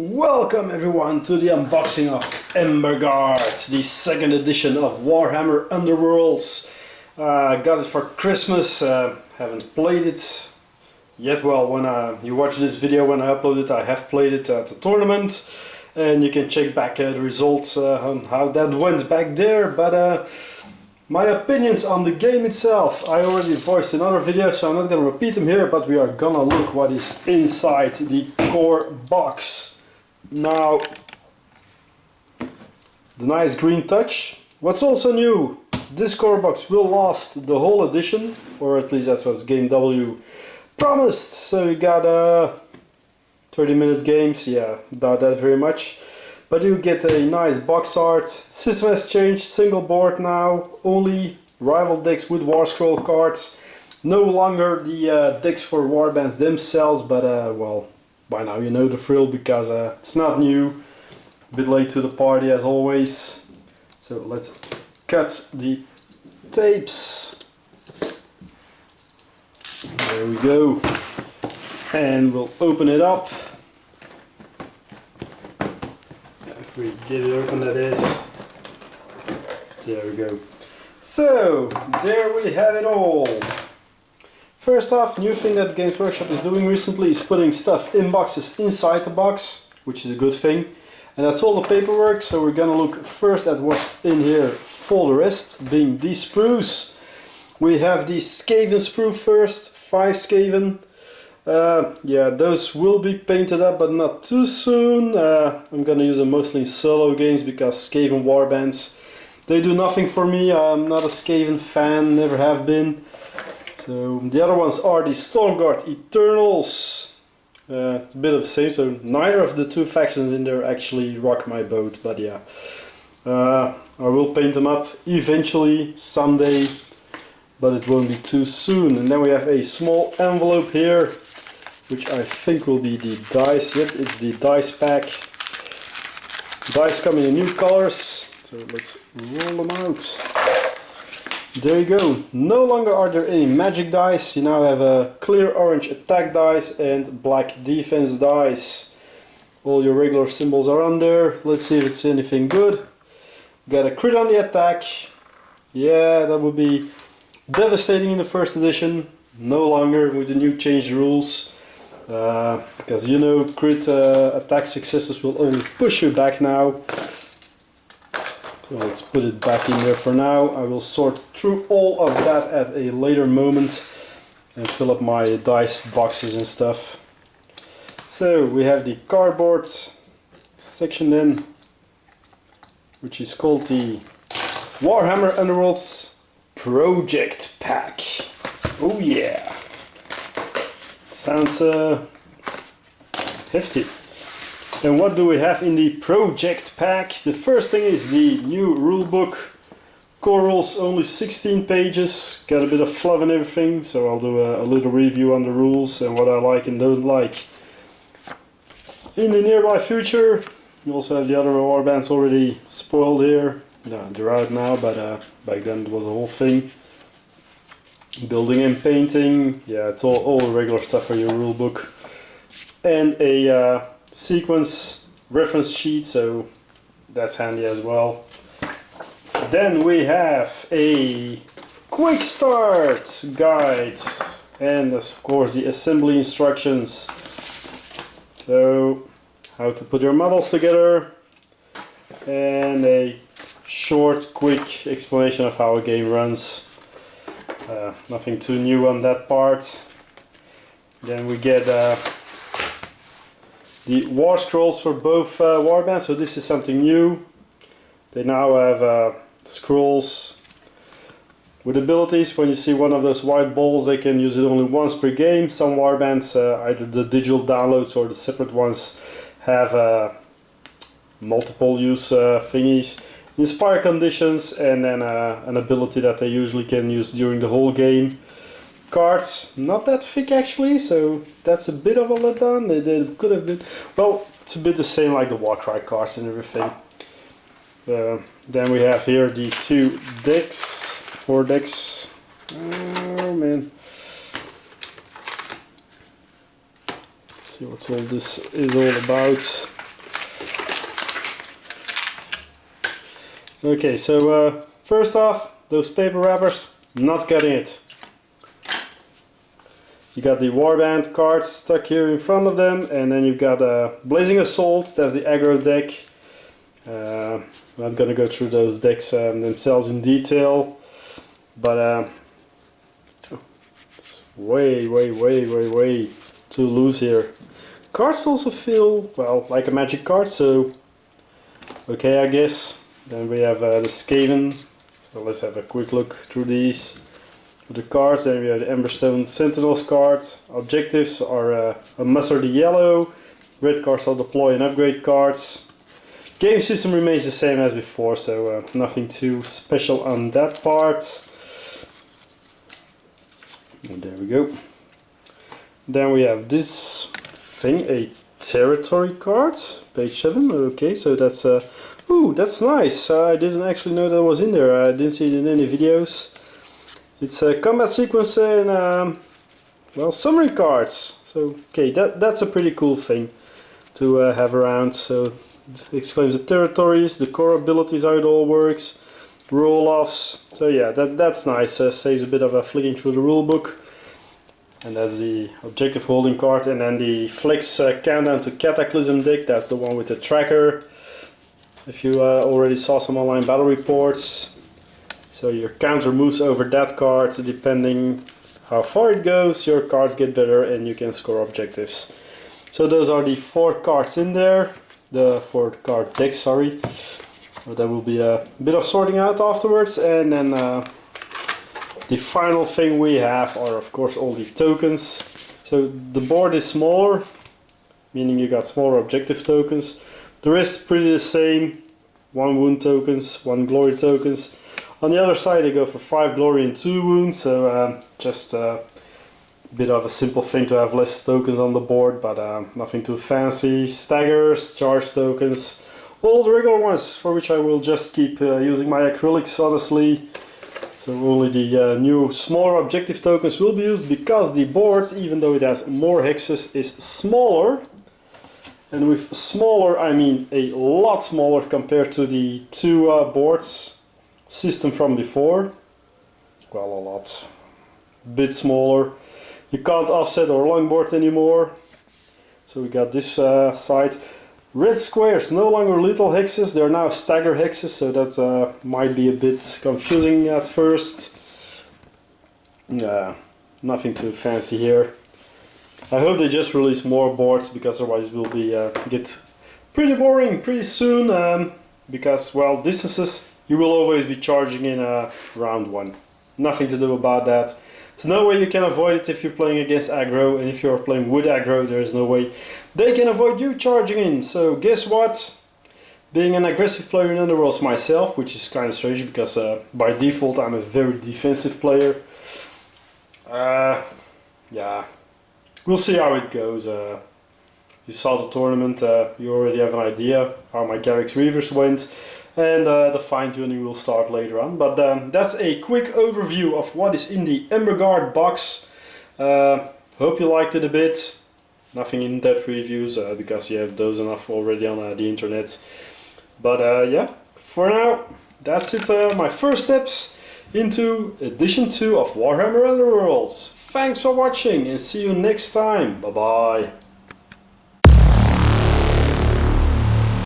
Welcome everyone to the unboxing of Embergard, the second edition of Warhammer Underworlds. Got it for Christmas, haven't played it yet. Well, when you watch this video, when I upload it, I have played it at the tournament. And you can check back the results on how that went back there. But my opinions on the game itself, I already voiced in other videos, so I'm not going to repeat them here. But we are gonna look what is inside the core box. Now, the nice green touch. What's also new, this core box will last the whole edition, or at least that's what Game W promised. So you got 30 minutes games, yeah, doubt that very much. But you get a nice box art. System has changed, single board now, only rival decks with war scroll cards. No longer the decks for warbands themselves, but well, by now you know the thrill because it's not new. A bit late to the party as always. So let's cut the tapes. There we go. And we'll open it up. If we get it open, that is. There we go. So, there we have it all. First off, new thing that Games Workshop is doing recently is putting stuff in boxes inside the box, which is a good thing. And that's all the paperwork, so we're gonna look first at what's in here for the rest, being the sprues. We have the Skaven sprue first, 5 Skaven. Yeah, those will be painted up, but not too soon. I'm gonna use them mostly in solo games because Skaven warbands, they do nothing for me. I'm not a Skaven fan, never have been. So the other ones are the Stormguard Eternals. It's a bit of the same, so neither of the two factions in there actually rock my boat, but yeah. I will paint them up eventually, someday, but it won't be too soon. And then we have a small envelope here, which I think will be the dice. Yep, it's the dice pack. Dice come in new colors, so let's roll them out. There you go. No longer are there any magic dice. You now have a clear orange attack dice and black defense dice. All your regular symbols are on there. Let's see if it's anything good. Got a crit on the attack. Yeah, that would be devastating in the first edition. No longer with the new changed rules. Because you know, crit attack successes will only push you back now. So let's put it back in there for now. I will sort through all of that at a later moment and fill up my dice boxes and stuff. So we have the cardboard section then, which is called the Warhammer Underworlds Project Pack. Oh yeah! Sounds hefty. And what do we have in the project pack? The first thing is the new rulebook. Core rules, only 16 pages. Got a bit of fluff and everything, so I'll do a little review on the rules and what I like and don't like. In the nearby future, you also have the other warbands already spoiled here. No, they're out now, but back then it was a whole thing. Building and painting, yeah, it's all regular stuff for your rulebook. And a sequence reference sheet, so that's handy as well. Then we have a quick start guide and of course the assembly instructions. So how to put your models together and a short quick explanation of how a game runs. Nothing too new on that part. Then we get the war scrolls for both warbands, so this is something new. They now have scrolls with abilities. When you see one of those white balls, they can use it only once per game. Some warbands, either the digital downloads or the separate ones, have multiple use thingies. Inspire conditions and then an ability that they usually can use during the whole game. Cards, not that thick actually, so that's a bit of a letdown. They could have been, well, it's a bit the same like the Warcry cards and everything. Then we have here the 4 decks. Oh man. Let's see what all this is all about. Okay, so first off, those paper wrappers, not cutting it. You got the Warband cards stuck here in front of them, and then you've got Blazing Assault, that's the aggro deck. I'm not gonna go through those decks themselves in detail, but it's way too loose here. Cards also feel, well, like a magic card, so okay, I guess. Then we have the Skaven, so let's have a quick look through these. The cards, then we have the Emberstone Sentinels cards. Objectives are a mustardy yellow. Red cards are deploy and upgrade cards. Game system remains the same as before, so nothing too special on that part. And there we go. Then we have this thing, a territory card, page 7. Okay, so that's ooh, that's nice. I didn't actually know that was in there. I didn't see it in any videos. It's a combat sequence and well, summary cards. So okay, that's a pretty cool thing to have around. So it exclaims the territories, the core abilities, how it all works, roll-offs. So yeah, that's nice. Saves a bit of a flicking through the rule book. And that's the objective holding card, and then the Flex Countdown to Cataclysm deck. That's the one with the tracker. If you already saw some online battle reports. So your counter moves over that card, depending how far it goes, your cards get better and you can score objectives. So those are the 4 cards in there, the 4 card deck, sorry. So there will be a bit of sorting out afterwards, and then the final thing we have are of course all the tokens. So the board is smaller, meaning you got smaller objective tokens. The rest is pretty the same, 1 wound tokens, 1 glory tokens. On the other side they go for 5 glory and 2 wounds, so just a bit of a simple thing to have less tokens on the board, but nothing too fancy. Staggers, charge tokens, all the regular ones, for which I will just keep using my acrylics honestly. So only the new smaller objective tokens will be used, because the board, even though it has more hexes, is smaller. And with smaller I mean a lot smaller compared to the 2 boards system from before. Well, a lot. Bit smaller. You can't offset or longboard anymore. So we got this side. Red squares, no longer little hexes, they're now stagger hexes, so that might be a bit confusing at first. Nothing too fancy here. I hope they just release more boards, because otherwise it will be get pretty boring pretty soon. Because, well, distances you will always be charging in round 1. Nothing to do about that. There's no way you can avoid it if you're playing against aggro, and if you're playing with aggro, there's no way they can avoid you charging in. So guess what? Being an aggressive player in Underworlds myself, which is kind of strange because by default I'm a very defensive player. Yeah, we'll see how it goes. You saw the tournament, you already have an idea how my Garrix Reavers went. And the fine-tuning will start later on. But that's a quick overview of what is in the Embergard box. Hope you liked it a bit. Nothing in-depth reviews, because you have those enough already on the internet. But yeah, for now, that's it. My first steps into edition 2 of Warhammer Underworlds. Thanks for watching and see you next time. Bye bye.